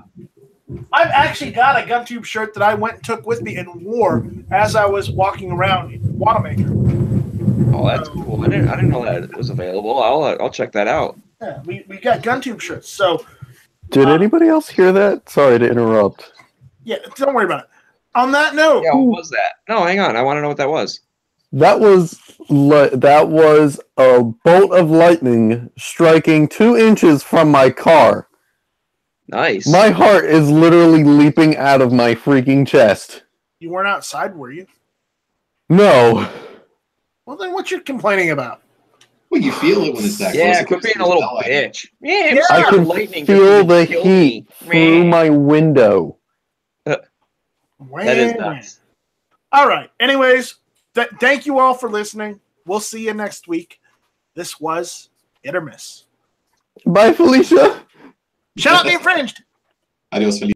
I've actually got a GunTube shirt that I went and took with me and wore as I was walking around Wanamaker. Oh, that's cool. I didn't know that it was available. I'll check that out. Yeah, we got GunTube shirts. So, did anybody else hear that? Sorry to interrupt. Yeah, don't worry about it. On that note, yeah, what was that? No, hang on. I want to know what that was. That was a bolt of lightning striking 2 inches from my car. Nice. My heart is literally leaping out of my freaking chest. You weren't outside, were you? No. Well, then what you complaining about? Well, you feel it when it's that close. Yeah, quit being a little bitch. Yeah, I can feel the heat through my window. That is nuts. All right. Anyways, thank you all for listening. We'll see you next week. This was Hit or Miss. Bye, Felicia. Shut up, be infringed. Adios, Felicia.